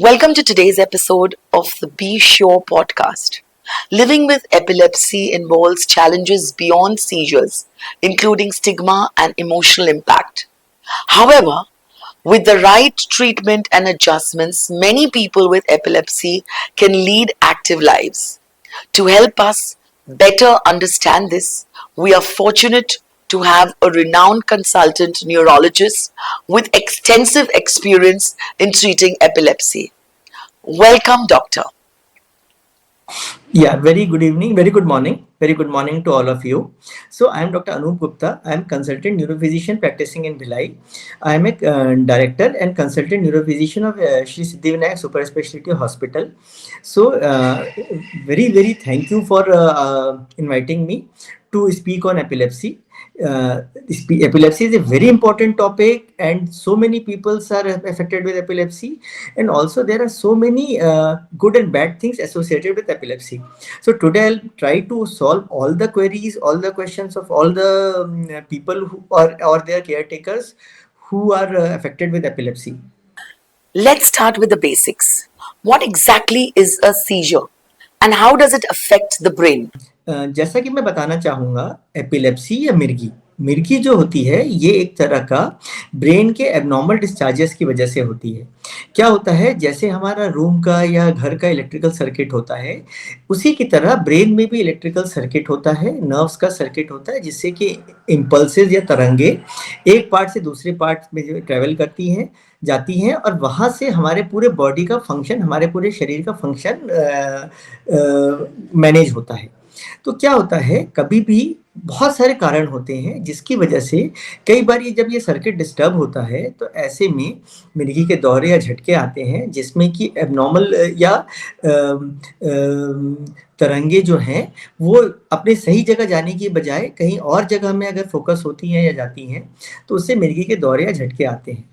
Welcome to today's episode of the Be Sure podcast. Living with epilepsy involves challenges beyond seizures, including stigma and emotional impact. However, with the right treatment and adjustments, many people with epilepsy can lead active lives. To help us better understand this, we are fortunate to have a renowned consultant neurologist with extensive experience in treating epilepsy. Welcome, Doctor. Yeah, very good evening, very good morning to all of you. So I am Dr. Anup Gupta. I am consultant neurophysician practicing in Bhilai. I am a director and consultant neurophysician of Shri Siddhivinayak Super Specialty Hospital. So very thank you for inviting me to speak on epilepsy. uh, Epilepsy is a very important topic, and so many people are affected with epilepsy, and also there are so many good and bad things associated with epilepsy. So today I'll try to solve all the queries, all the questions of all the people who are or their caretakers who are affected with epilepsy. Let's start with the basics. What exactly is a seizure and how does it affect the brain? जैसा कि मैं बताना चाहूँगा, epilepsy या मिर्गी मिर्गी जो होती है, ये एक तरह का ब्रेन के एबनॉर्मल डिस्चार्जेस की वजह से होती है। क्या होता है, जैसे हमारा रूम का या घर का इलेक्ट्रिकल सर्किट होता है, उसी की तरह ब्रेन में भी इलेक्ट्रिकल सर्किट होता है, नर्व्स का सर्किट होता है, जिससे कि इम्पल्सेस या तरंगे एक पार्ट से दूसरे पार्ट में जो ट्रैवल करती हैं, जाती हैं, और वहाँ से हमारे पूरे बॉडी का फंक्शन, हमारे पूरे शरीर का फंक्शन मैनेज होता है। तो क्या होता है, कभी भी बहुत सारे कारण होते हैं जिसकी वजह से कई बार जब ये सर्किट डिस्टर्ब होता है, तो ऐसे में मिर्गी के दौरे या झटके आते हैं, जिसमें कि एबनॉर्मल या तरंगे जो हैं वो अपने सही जगह जाने की बजाय कहीं और जगह में अगर फोकस होती हैं या जाती हैं, तो उससे मिर्गी के दौरे या झटके आते हैं।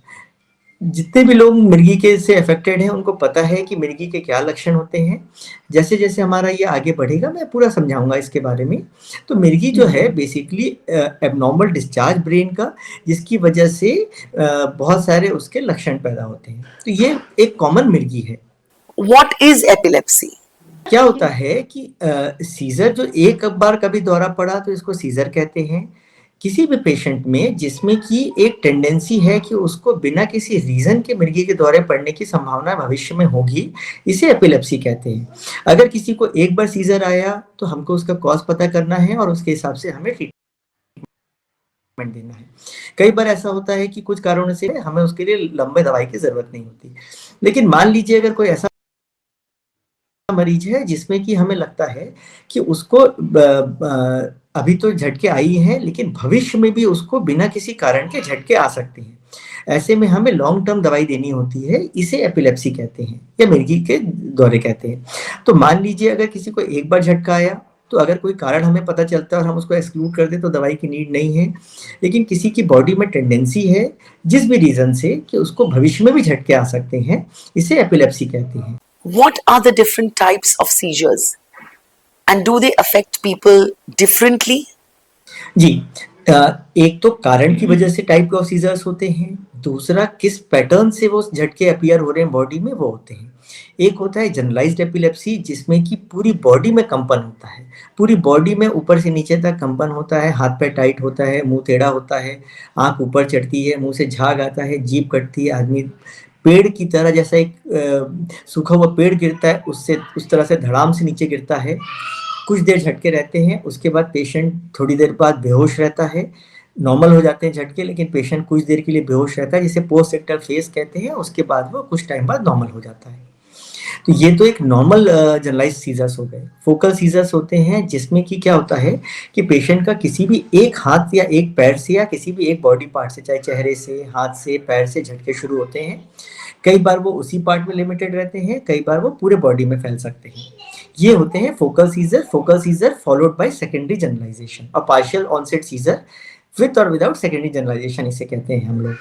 जितने भी लोग मिर्गी के से अफेक्टेड हैं, उनको पता है कि मिर्गी के क्या लक्षण होते हैं। जैसे-जैसे हमारा ये आगे बढ़ेगा, मैं पूरा समझाऊँगा इसके बारे में। तो मिर्गी जो है बेसिकली एब्नॉर्मल डिस्चार्ज ब्रेन का, जिसकी वजह से बहुत सारे उसके लक्षण पैदा होते हैं। तो ये एक कॉमन मिर्गी है। What is epilepsy? क्या होता है कि सीज़र जो एक बार कभी दौरा पड़ा तो इसको सीज़र कहते हैं। किसी भी पेशेंट में जिसमें कि एक टेंडेंसी है कि उसको बिना किसी रीज़न के मिर्गी के दौरे पड़ने की संभावना भविष्य में होगी, इसे एपिलेप्सी कहते हैं। अगर किसी को एक बार सीज़र आया तो हमको उसका कॉज़ पता करना है और उसके हिसाब से हमें ट्रीटमेंट देना है। कई बार ऐसा होता है कि कुछ कारणों से हमें उसके लिए लंबे दवाई की ज़रूरत नहीं होती। लेकिन मान लीजिए अगर कोई ऐसा मरीज है जिसमें कि हमें लगता है कि उसको अभी तो झटके आई हैं, लेकिन भविष्य में भी उसको बिना किसी कारण के झटके आ सकते हैं। ऐसे में हमें लॉन्ग टर्म दवाई देनी होती है, इसे एपिलेप्सी कहते हैं या मिर्गी के दौरे कहते हैं। तो मान लीजिए अगर किसी को एक बार झटका आया, तो अगर कोई कारण हमें पता चलता है और हम उसको एक्सक्लूड कर दें तो दवाई की नीड नहीं है। लेकिन किसी की बॉडी में टेंडेंसी है, जिस भी रीज़न से, कि उसको भविष्य में भी झटके आ सकते हैं, इसे एपिलेप्सी कहते हैं। What are the different types of seizures and do they affect people differently? जी, एक तो कारण की वजह से टाइप ऑफ सीजर्स होते हैं, दूसरा किस पैटर्न से वो झटके अपीयर हो रहे हैं बॉडी में, वो होते हैं। एक होता है जनरलाइज्ड एपिलेप्सी, जिसमें कि पूरी बॉडी में कंपन होता है, पूरी बॉडी में ऊपर से नीचे तक कंपन होता है, हाथ पैर टाइट होता है, मुंह टेढ़ा होता है, आँख ऊपर चढ़ती है, मुंह से झाग आता है, जीभ कटती है, आदमी पेड़ की तरह, जैसा एक सूखा हुआ पेड़ गिरता है उससे उस तरह से धड़ाम से नीचे गिरता है। कुछ देर झटके रहते हैं, उसके बाद पेशेंट थोड़ी देर बाद बेहोश रहता है। नॉर्मल हो जाते हैं झटके, लेकिन पेशेंट कुछ देर के लिए बेहोश रहता है, जिसे पोस्ट एक्टल फेज कहते हैं। उसके बाद वो कुछ टाइम बाद नॉर्मल हो जाता है। तो ये तो एक नॉर्मल जनरलाइज्ड सीजर्स हो गए। फोकल सीजर्स होते हैं, जिसमें कि क्या होता है कि पेशेंट का किसी भी एक हाथ या एक पैर से या किसी भी एक बॉडी पार्ट से, चाहे चेहरे से, हाथ से, पैर से झटके शुरू होते हैं। कई बार वो उसी पार्ट में लिमिटेड रहते हैं, कई बार वो पूरे बॉडी में फैल सकते हैं। ये होते हैं focal seizure followed by secondary generalization और पार्शियल ऑनसेट सीजर विद और विदाउट सेकेंडरी जनरलाइजेशन, इसे कहते हैं हम लोग।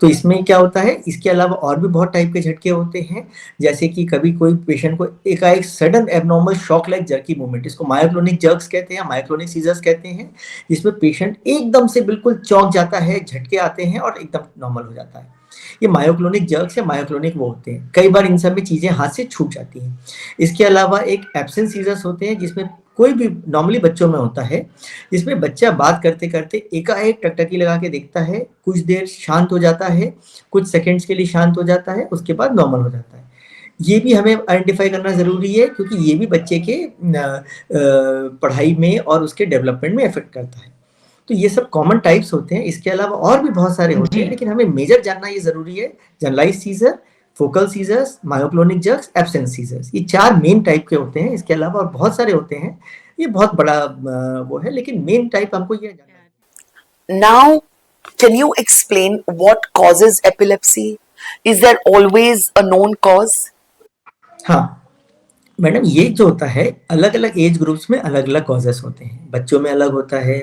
तो इसमें क्या होता है, इसके अलावा और भी बहुत टाइप के झटके होते हैं, जैसे कि कभी कोई पेशेंट को एकाएक sudden abnormal shock like jerky movement, इसको मायोक्लोनिक जर्क्स कहते हैं, मायोक्लोनिक सीजर्स कहते हैं, जिसमें पेशेंट एकदम से बिल्कुल चौंक जाता है, झटके आते हैं और एकदम नॉर्मल हो जाता है। ये मायोक्लोनिक जर्क्स या मायोक्लोनिक वो होते हैं। कई बार इन सब में चीज़ें हाथ से छूट जाती हैं। इसके अलावा एक एब्सेंट सीजर्स होते हैं जिसमें कोई भी नॉर्मली बच्चों में होता है, जिसमें बच्चा बात करते-करते एकाएक टकटकी लगा के देखता है, कुछ देर शांत हो जाता है, कुछ सेकंड्स के लिए शांत हो जाता है, उसके बाद नॉर्मल हो जाता है। ये भी हमें आइडेंटिफ़ाई करना ज़रूरी है क्योंकि ये भी बच्चे के पढ़ाई में और उसके डेवलपमेंट में इफ़ेक्ट करता है। तो ये सब कॉमन टाइप्स होते हैं, इसके अलावा और भी बहुत सारे होते हैं, लेकिन हमें मेजर जानना ये ज़रूरी है, generalized seizure, focal seizures, myoclonic jerks, absent seizures, ये 4 मेन टाइप के होते हैं। इसके अलावा और बहुत सारे होते हैं, ये बहुत बड़ा वो है, लेकिन मेन टाइप हमको ये जानना है। Now, can you explain what causes epilepsy? Is there always a known cause? हाँ, मैडम ये जो होता है अलग-अलग एज ग्रुप्स में अलग-अलग कॉजेस होते हैं। बच्चों में अलग होता है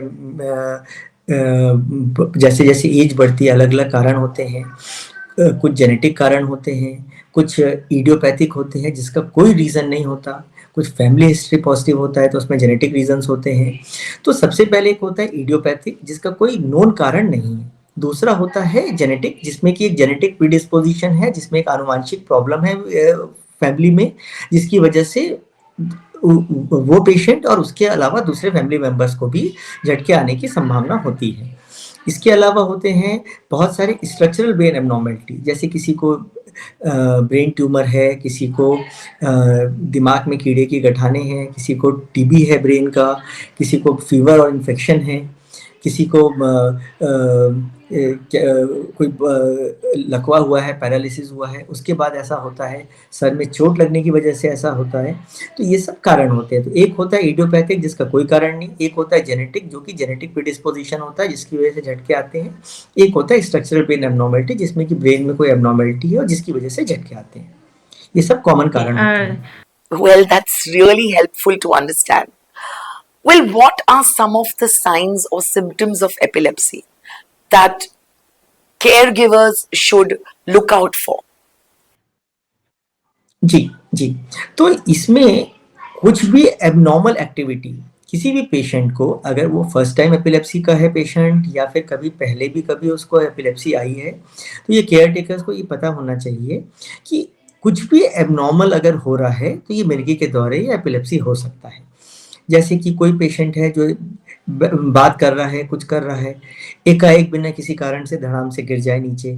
जैसे-जैसे एज बढ़ती है अलग-अलग कारण होते हैं। कुछ जेनेटिक कारण होते हैं, कुछ इडियोपैथिक होते हैं जिसका कोई रीज़न नहीं होता, कुछ फैमिली हिस्ट्री पॉजिटिव होता है तो उसमें जेनेटिक रीज़न्स होते हैं। तो सबसे पहले एक होता है इडियोपैथिक जिसका कोई नोन कारण नहीं है। दूसरा होता है जेनेटिक जिसमें कि एक जेनेटिक प्रीडिस्पोज़िशन है, जिसमें एक आनुवांशिक प्रॉब्लम है फैमिली में, जिसकी वजह से वो पेशेंट और उसके अलावा दूसरे फैमिली मेंबर्स को भी झटके आने की संभावना होती है। इसके अलावा होते हैं बहुत सारे स्ट्रक्चरल ब्रेन एब्नॉर्मैलिटी, जैसे किसी को ब्रेन ट्यूमर है, किसी को दिमाग में कीड़े की गठाने हैं, किसी को टीबी है ब्रेन का, किसी को फीवर और इन्फेक्शन है, किसी को कोई लकवा हुआ है, पैरालिसिस हुआ है, उसके बाद ऐसा होता है, सर में चोट लगने की वजह से ऐसा होता है। तो ये सब कारण होते हैं। तो एक होता है इडियोपैथिक जिसका कोई कारण नहीं, एक होता है जेनेटिक जो कि जेनेटिक प्रीडिस्पोजिशन होता है जिसकी वजह से झटके आते हैं, एक होता है स्ट्रक्चरल ब्रेन एब्नॉर्मैलिटी जिसमें कि ब्रेन में कोई एब्नॉर्मैलिटी है और जिसकी वजह से झटके आते हैं। ये सब कॉमन कारण होते हैं। Well, that's really helpful to understand. Well, what are some of the signs or symptoms of epilepsy that caregivers should look out for? जी, जी। तो इसमें कुछ भी एब्नॉर्मल एक्टिविटी किसी भी पेशेंट को, अगर वो फर्स्ट टाइम एपिलेप्सी का है पेशेंट या फिर कभी पहले भी कभी उसको एपिलेप्सी आई है, तो ये केयर टेकर्स को ये पता होना चाहिए कि कुछ भी एब्नॉर्मल अगर हो रहा है, तो ये मिर्गी के दौरे या एपिलेप्सी हो सकता है। जैसे कि कोई पेशेंट है जो बात कर रहा है, कुछ कर रहा है, एकाएक बिना किसी कारण से धड़ाम से गिर जाए नीचे,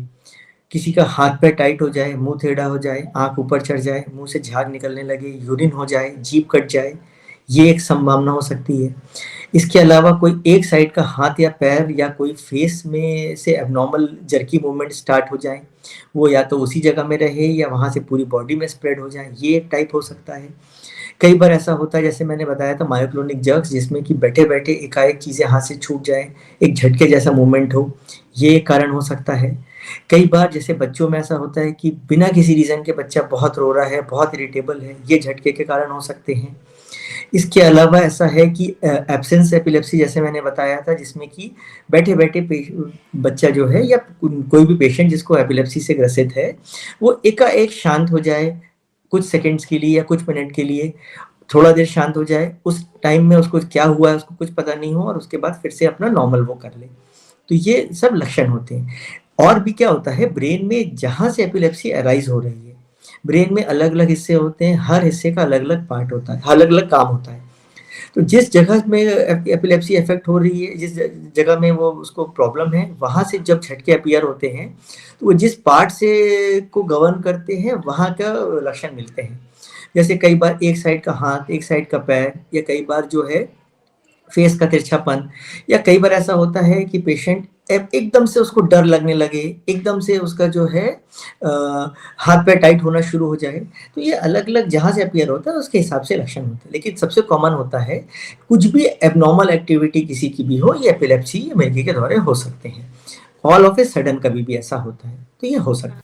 किसी का हाथ पैर टाइट हो जाए, मुँह टेढ़ा हो जाए, आँख ऊपर चढ़ जाए, मुँह से झाग निकलने लगे, यूरिन हो जाए, जीभ कट जाए, ये एक संभावना हो सकती है। इसके अलावा कोई एक साइड का हाथ या पैर या कोई फेस में से एब्नॉर्मल जर्की मूवमेंट स्टार्ट हो जाए, वो या तो उसी जगह में रहे या वहाँ से पूरी बॉडी में स्प्रेड हो जाए, ये एक टाइप हो सकता है। कई बार ऐसा होता है जैसे मैंने बताया था मायोक्लोनिक जर्क्स जिसमें कि बैठे-बैठे एकाएक चीज़ें हाथ से छूट जाएँ, एक झटके जैसा मूवमेंट हो, ये एक कारण हो सकता है। कई बार जैसे बच्चों में ऐसा होता है कि बिना किसी रीज़न के बच्चा बहुत रो रहा है, बहुत इरिटेबल है, ये झटके के कारण हो सकते हैं। इसके अलावा ऐसा है कि एब्सेंस एपिलेप्सी जैसे मैंने बताया था जिसमें कि बैठे-बैठे बच्चा जो है या कोई भी पेशेंट जिसको एपिलेप्सी से ग्रसित है, वो एकाएक शांत हो जाए, कुछ सेकंड्स के लिए या कुछ मिनट के लिए, थोड़ा देर शांत हो जाए, उस टाइम में उसको क्या हुआ है उसको कुछ पता नहीं हो और उसके बाद फिर से अपना नॉर्मल वो कर ले। तो ये सब लक्षण होते हैं। और भी क्या होता है ब्रेन में जहाँ से एपिलेप्सी अराइज़ हो रही है, ब्रेन में अलग-अलग हिस्से होते हैं, हर हिस्से का अलग-अलग पार्ट होता है, अलग-अलग काम होता है। तो जिस जगह में एपिलेप्सी अफ़ेक्ट हो रही है, जिस जगह में वो उसको प्रॉब्लम है, वहाँ से जब झटके अपीयर होते हैं, तो वो जिस पार्ट से को गवर्न करते हैं, वहाँ का लक्षण मिलते हैं। जैसे कई बार एक साइड का हाथ, एक साइड का पैर या कई बार जो है फेस का तिरछापन या कई बार ऐसा होता है कि पेशेंट एकदम से उसको डर लगने लगे, एकदम से उसका जो है हाथ पैर टाइट होना शुरू हो जाए। तो ये अलग-अलग जहाँ से अपीयर होता है उसके हिसाब से लक्षण होते हैं। लेकिन सबसे कॉमन होता है कुछ भी एब्नॉर्मल एक्टिविटी किसी की भी हो, ये एपिलेप्सी या मिर्गी के दौरे हो सकते हैं। ऑल ऑफ ए सडन कभी भी ऐसा होता है, तो ये हो सकता है।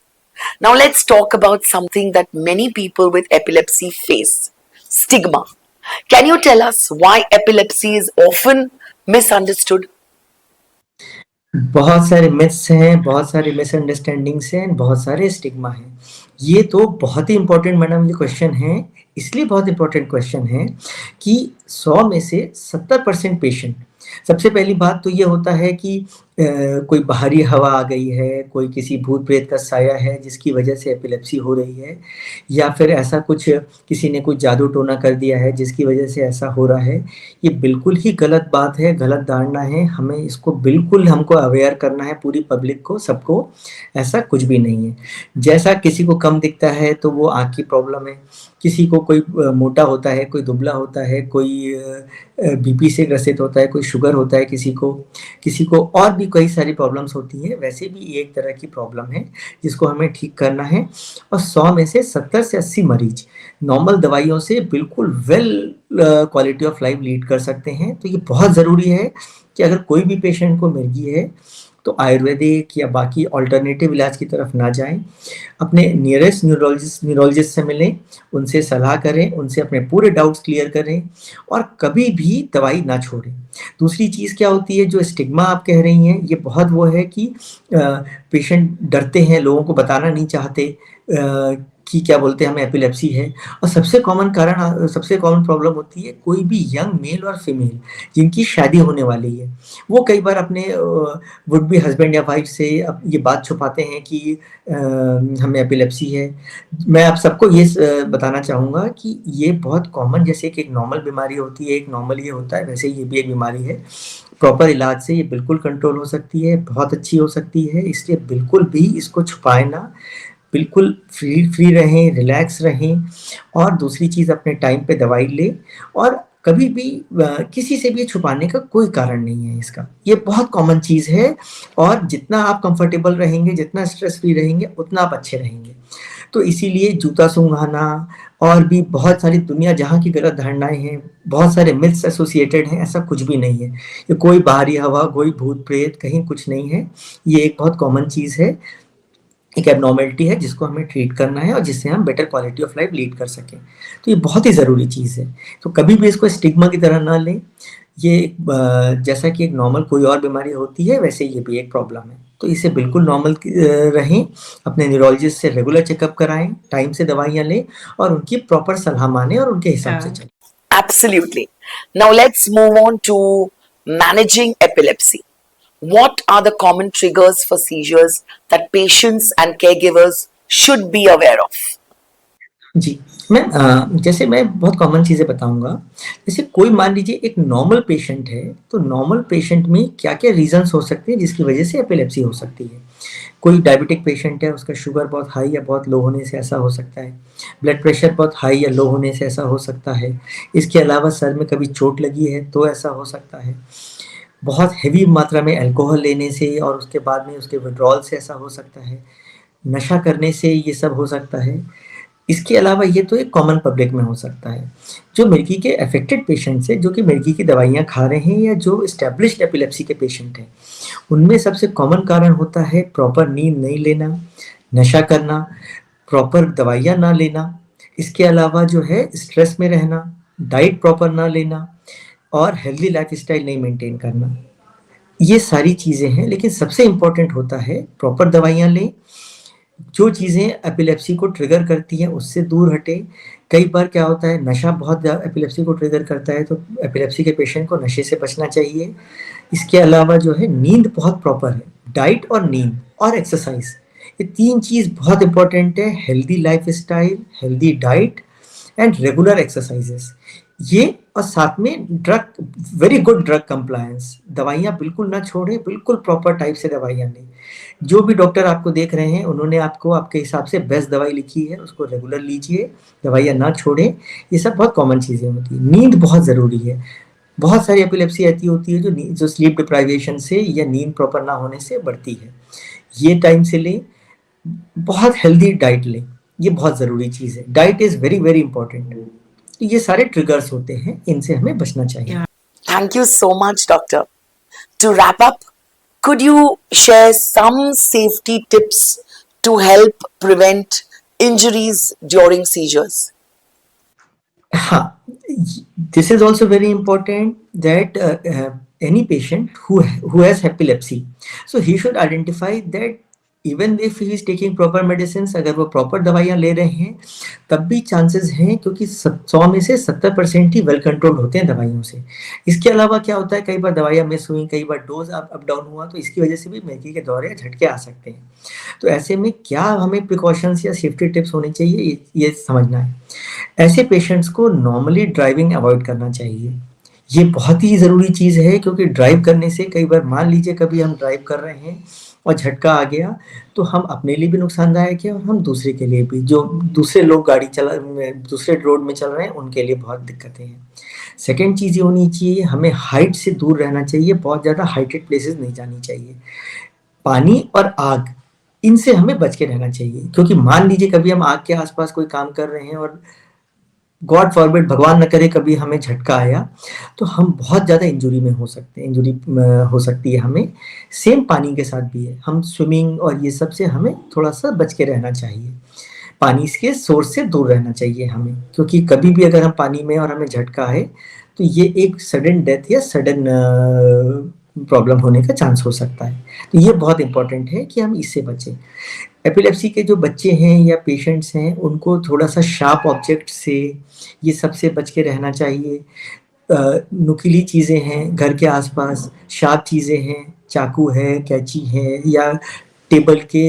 Now let's talk about something that many people with epilepsy face: stigma. Can you tell us why epilepsy is often misunderstood? बहुत सारे मिथ्स हैं, बहुत सारे मिसअंडरस्टैंडिंग्स हैं, बहुत सारे स्टिग्मा हैं। ये तो बहुत ही इम्पोर्टेंट मैडम ये क्वेश्चन है, इसलिए बहुत इम्पोर्टेंट क्वेश्चन है कि 100 में से 70% पेशेंट सबसे पहली बात तो ये होता है कि कोई बाहरी हवा आ गई है, कोई किसी भूत प्रेत का साया है जिसकी वजह से एपिलेप्सी हो रही है, या फिर ऐसा कुछ किसी ने कुछ जादू टोना कर दिया है जिसकी वजह से ऐसा हो रहा है। ये बिल्कुल ही गलत बात है, गलत धारणा है। हमें इसको बिल्कुल हमको अवेयर करना है, पूरी पब्लिक को, सबको। ऐसा कुछ भी नहीं है। जैसा किसी को कम दिखता है तो वो आँख की प्रॉब्लम है, किसी को कोई मोटा होता है, कोई दुबला होता है, कोई बीपी से ग्रसित होता है, कोई शुगर होता है किसी को और भी कई सारी प्रॉब्लम्स होती हैं। वैसे भी ये एक तरह की प्रॉब्लम है जिसको हमें ठीक करना है, और 100 में से 70 से 80 मरीज नॉर्मल दवाइयों से बिल्कुल well quality of life lead कर सकते हैं। तो ये बहुत ज़रूरी है कि अगर कोई भी पेशेंट को मिर्गी है तो आयुर्वेदिक या बाकी अल्टरनेटिव इलाज की तरफ ना जाएं, अपने नियरेस्ट न्यूरोलॉजिस्ट से मिलें, उनसे सलाह करें, उनसे अपने पूरे डाउट्स क्लियर करें, और कभी भी दवाई ना छोड़ें। दूसरी चीज़ क्या होती है, जो स्टिग्मा आप कह रही हैं, ये बहुत वो है कि पेशेंट डरते हैं, लोगों को बताना नहीं चाहते कि क्या बोलते हैं हमें एपिलेप्सी है। और सबसे कॉमन प्रॉब्लम होती है कोई भी यंग मेल और फीमेल जिनकी शादी होने वाली है, वो कई बार अपने वुड बी हस्बैंड या वाइफ से ये बात छुपाते हैं कि हमें एपिलेप्सी है। मैं आप सबको ये बताना चाहूँगा कि ये बहुत कॉमन, जैसे कि एक नॉर्मल बीमारी होती है, एक नॉर्मल ये होता है, वैसे ये भी एक बीमारी है। प्रॉपर इलाज से ये बिल्कुल कंट्रोल हो सकती है, बहुत अच्छी हो सकती है। इसलिए बिल्कुल भी इसको छुपाए ना, बिल्कुल फ्री रहें, रिलैक्स रहें, और दूसरी चीज़ अपने टाइम पे दवाई लें, और कभी भी किसी से भी छुपाने का कोई कारण नहीं है इसका। ये बहुत कॉमन चीज़ है, और जितना आप कंफर्टेबल रहेंगे, जितना स्ट्रेस फ्री रहेंगे, उतना आप अच्छे रहेंगे। तो इसीलिए जूता सूंघाना और भी बहुत सारी दुनिया जहाँ की गलत धारणाएँ हैं, बहुत सारे मिथ्स एसोसिएटेड हैं, ऐसा कुछ भी नहीं है। ये कोई बाहरी हवा, कोई भूत प्रेत, कहीं कुछ नहीं है। ये एक बहुत कॉमन चीज़ है, एक एबनॉर्मेलिटी है जिसको हमें ट्रीट करना है और जिससे हम better quality of life lead कर सकें। तो ये बहुत ही ज़रूरी चीज़ है। तो कभी भी इसको स्टिग्मा की तरह ना लें। ये जैसा कि एक नॉर्मल कोई और बीमारी होती है, वैसे ये भी एक प्रॉब्लम है। तो इसे बिल्कुल नॉर्मल रहें, अपने न्यूरोलॉजिस्ट से रेगुलर चेकअप कराएँ, टाइम से दवाइयाँ लें, और उनकी प्रॉपर सलाह मानें और उनके हिसाब से चलें। Absolutely. Now let's move on to managing epilepsy. What are the common triggers for seizures that patients and caregivers should be aware of? जी, जैसे मैं बहुत कॉमन चीज़ें बताऊँगा। जैसे कोई मान लीजिए एक नॉर्मल पेशेंट है, तो नॉर्मल पेशेंट में क्या-क्या रीज़न्स हो सकते हैं जिसकी वजह से एपिलेप्सी हो सकती है। कोई डायबिटिक पेशेंट है, उसका शुगर बहुत हाई या बहुत लो होने से ऐसा हो सकता है। ब्लड प्रेशर बहुत हाई या लो होने से ऐसा हो सकता है। इसके अलावा सर में कभी चोट लगी है तो ऐसा हो सकता है। बहुत हेवी मात्रा में अल्कोहल लेने से और उसके बाद में उसके विथड्रॉल से ऐसा हो सकता है। नशा करने से ये सब हो सकता है। इसके अलावा ये तो एक कॉमन पब्लिक में हो सकता है। जो मिर्गी के अफेक्टेड पेशेंट्स हैं, जो कि मिर्गी की दवाइयाँ खा रहे हैं या जो एस्टेब्लिश्ड एपिलेप्सी के पेशेंट हैं, उनमें सबसे कॉमन कारण होता है प्रॉपर नींद नहीं लेना, नशा करना, प्रॉपर दवाइयाँ ना लेना। इसके अलावा जो है स्ट्रेस में रहना, डाइट प्रॉपर ना लेना, और हेल्दी लाइफ़स्टाइल नहीं मेंटेन करना। ये सारी चीज़ें हैं, लेकिन सबसे इम्पोर्टेंट होता है प्रॉपर दवाइयाँ लें। जो चीज़ें एपिलेप्सी को ट्रिगर करती हैं उससे दूर हटें। कई बार क्या होता है, नशा बहुत एपिलेप्सी को ट्रिगर करता है, तो एपिलेप्सी के पेशेंट को नशे से बचना चाहिए। इसके अलावा जो है नींद बहुत प्रॉपर है, डाइट और नींद और एक्सरसाइज, ये 3 चीज़ बहुत इम्पोर्टेंट है। Healthy lifestyle, healthy diet and regular exercises, ये, और साथ में वेरी गुड ड्रग कंप्लायंस। दवाइयाँ बिल्कुल ना छोड़ें, बिल्कुल प्रॉपर टाइप से दवाइयाँ लें। जो भी डॉक्टर आपको देख रहे हैं, उन्होंने आपको आपके हिसाब से बेस्ट दवाई लिखी है, उसको रेगुलर लीजिए, दवाइयाँ ना छोड़ें। ये सब बहुत कॉमन चीज़ें होती हैं। नींद बहुत ज़रूरी है। बहुत सारी एपिलेप्सी ऐसी होती है जो स्लीप डिप्राइवेशन से या नींद प्रॉपर ना होने से बढ़ती है। ये टाइम से लें। बहुत हेल्दी डाइट लें, ये बहुत ज़रूरी चीज़ है। Diet is very very important. तो ये सारे ट्रिगर्स होते हैं, इनसे हमें बचना चाहिए। Thank you so much, Doctor. To wrap up, could you share some safety tips to help prevent injuries during seizures? हाँ, this is also very important that any patient who has epilepsy, so he should identify that even if he is taking proper medicine, अगर वो proper दवाइयाँ ले रहे हैं तब भी chances हैं, क्योंकि 100 में से 70% ही वेल कंट्रोल होते हैं दवाइयों से। इसके अलावा क्या होता है, कई बार दवाइयाँ मिस हुई, कई बार डोज अप डाउन हुआ, तो इसकी वजह से भी मैगी के दौरे या झटके आ सकते हैं। तो ऐसे में क्या हमें प्रिकॉशंस या सेफ्टी टिप्स होने चाहिए, ये समझना है। ऐसे पेशेंट्स को नॉर्मली ड्राइविंग अवॉइड करना चाहिए। ये बहुत ही ज़रूरी चीज़ है, क्योंकि ड्राइव करने से कई बार मान लीजिए कभी हम ड्राइव कर रहे हैं और झटका आ गया, तो हम अपने लिए भी नुकसानदायक है और हम दूसरे के लिए भी, जो दूसरे लोग गाड़ी चला दूसरे रोड में चल रहे हैं उनके लिए बहुत दिक्कतें हैं। सेकंड चीज़ ये होनी चाहिए, हमें हाइट से दूर रहना चाहिए, बहुत ज़्यादा हाइटेड प्लेसेस नहीं जानी चाहिए। पानी और आग, इनसे हमें बच के रहना चाहिए, क्योंकि मान लीजिए कभी हम आग के आसपास कोई काम कर रहे हैं और गॉड फॉरबिड, भगवान न करे, कभी हमें झटका आया, तो हम बहुत ज़्यादा इंजरी में हो सकते हैं, इंजरी हो सकती है हमें। सेम पानी के साथ भी है, हम स्विमिंग और ये सब से हमें थोड़ा सा बच के रहना चाहिए। पानी के सोर्स से दूर रहना चाहिए हमें, क्योंकि कभी भी अगर हम पानी में और हमें झटका है, तो ये एक सडन डेथ या सडन प्रॉब्लम होने का चांस हो सकता है। तो ये बहुत इंपॉर्टेंट है कि हम इससे बचें। एपिलेप्सी के जो बच्चे हैं या पेशेंट्स हैं, उनको थोड़ा-सा शार्प ऑब्जेक्ट से, ये सब से बच के रहना चाहिए। नुकीली चीज़ें हैं घर के आस-पास, शार्प चीज़ें हैं, चाकू है, कैंची है, या टेबल के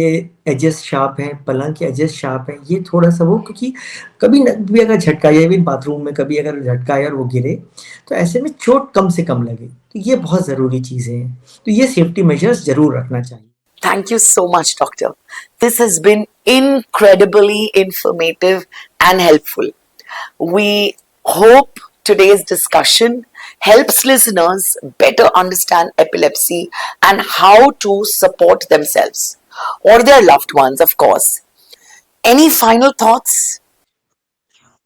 एजेस शार्प हैं, पलंग के एजेस शार्प हैं, ये थोड़ा-सा वो, क्योंकि कभी न भी अगर झटका आए, इवन बाथरूम में कभी अगर झटका आए और वो गिरे, तो ऐसे में चोट कम से कम लगे। तो ये बहुत ज़रूरी चीज़ें हैं। तो ये सेफ्टी मेजर्स ज़रूर रखना चाहिए। Thank you so much, Doctor. This has been incredibly informative and helpful. We hope today's discussion helps listeners better understand epilepsy and how to support themselves or their loved ones, of course. Any final thoughts?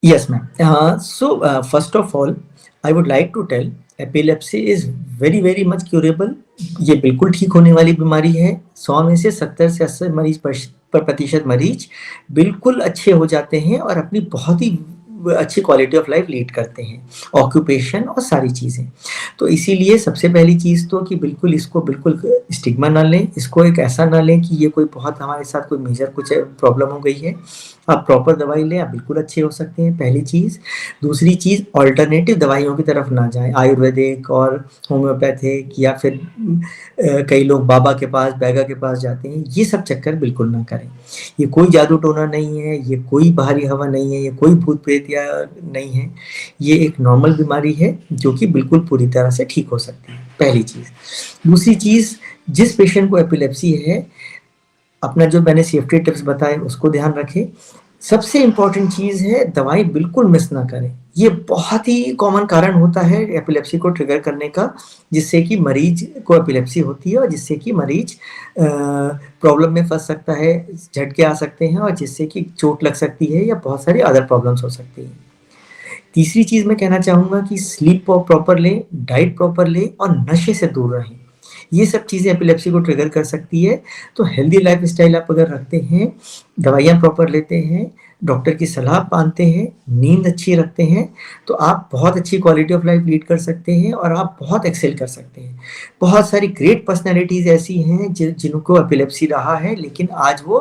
Yes, ma'am. First of all, I would like to tell epilepsy is very very much curable. ये बिल्कुल ठीक होने वाली बीमारी है। 100 में से 70 से 80 प्रतिशत मरीज बिल्कुल अच्छे हो जाते हैं और अपनी बहुत ही अच्छी क्वालिटी ऑफ लाइफ लीड करते हैं, ऑक्यूपेशन और सारी चीज़ें। तो इसीलिए सबसे पहली चीज़ तो कि बिल्कुल इसको बिल्कुल स्टिग्मा ना लें, इसको एक ऐसा ना लें कि ये कोई बहुत हमारे साथ कोई मेजर कुछ प्रॉब्लम हो गई है। आप प्रॉपर दवाई लें, आप बिल्कुल अच्छे हो सकते हैं, पहली चीज़। दूसरी चीज़, अल्टरनेटिव दवाइयों की तरफ ना जाएँ, आयुर्वेदिक और होम्योपैथिक, या फिर कई लोग बाबा के पास, बैगा के पास जाते हैं, ये सब चक्कर बिल्कुल ना करें। ये कोई जादू टोना नहीं है, ये कोई बाहरी हवा नहीं है, ये कोई भूत प्रेत या नहीं है। ये एक नॉर्मल बीमारी है जो कि बिल्कुल पूरी तरह से ठीक हो सकती है, पहली चीज़। दूसरी चीज़, जिस पेशेंट को एपिलेप्सी है, अपना जो मैंने सेफ्टी टिप्स बताए उसको ध्यान रखें। सबसे इम्पोर्टेंट चीज़ है, दवाई बिल्कुल मिस ना करें। ये बहुत ही कॉमन कारण होता है एपिलेप्सी को ट्रिगर करने का, जिससे कि मरीज को एपिलेप्सी होती है और जिससे कि मरीज प्रॉब्लम में फँस सकता है, झटके आ सकते हैं और जिससे कि चोट लग सकती है या बहुत सारी अदर प्रॉब्लम्स हो सकती हैं। तीसरी चीज़ मैं कहना चाहूँगा कि स्लीप प्रॉपर लें, डाइट प्रॉपर लें और नशे से दूर रहें। ये सब चीज़ें एपिलेप्सी को ट्रिगर कर सकती है। तो हेल्दी लाइफ़स्टाइल आप अगर रखते हैं, दवाइयाँ प्रॉपर लेते हैं, डॉक्टर की सलाह मानते हैं, नींद अच्छी रखते हैं, तो आप बहुत अच्छी क्वालिटी ऑफ लाइफ़ लीड कर सकते हैं और आप बहुत एक्सेल कर सकते हैं। बहुत सारी ग्रेट पर्सनैलिटीज़ ऐसी हैं जिनको एपिलेप्सी रहा है, लेकिन आज वो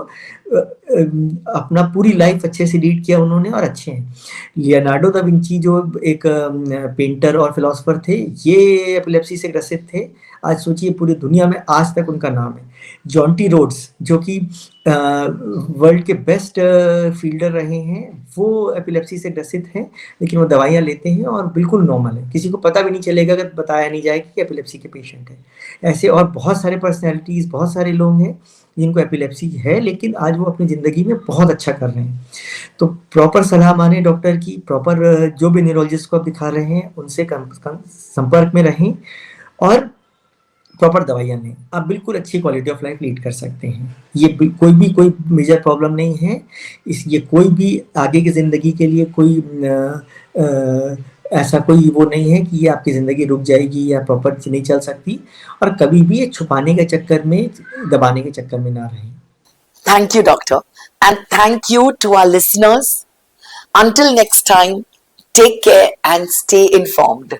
अपना पूरी लाइफ़ अच्छे से लीड किया उन्होंने और अच्छे हैं। लियोनार्डो दा विंची जो एक पेंटर और फिलॉसफर थे, ये एपिलेप्सी से ग्रसित थे। आज सोचिए पूरी दुनिया में आज तक उनका नाम है। जॉन्टी रोड्स जो कि वर्ल्ड के बेस्ट फील्डर रहे हैं, वो एपिलेप्सी से ग्रसित हैं, लेकिन वो दवाइयाँ लेते हैं और बिल्कुल नॉर्मल है। किसी को पता भी नहीं चलेगा अगर बताया नहीं जाएगा कि एपिलेप्सी के पेशेंट हैं। ऐसे और बहुत सारे पर्सनैलिटीज़, बहुत सारे लोग हैं जिनको एपिलेप्सी है, लेकिन आज वो अपनी ज़िंदगी में बहुत अच्छा कर रहे हैं। तो प्रॉपर सलाह मानें डॉक्टर की, प्रॉपर जो भी न्यूरोलॉजिस्ट को आप दिखा रहे हैं उनसे संपर्क में रहें और प्रॉपर दवाइयाँ लें। आप बिल्कुल अच्छी क्वालिटी ऑफ लाइफ लीड कर सकते हैं। ये कोई मेजर प्रॉब्लम नहीं है। ये कोई भी आगे की ज़िंदगी के लिए कोई ऐसा कोई वो नहीं है कि ये आपकी ज़िंदगी रुक जाएगी या प्रॉपर नहीं चल सकती, और कभी भी ये छुपाने के चक्कर में, दबाने के चक्कर में ना रहें। Thank you, Doctor. And thank you to our listeners. Until next time, take care and stay informed.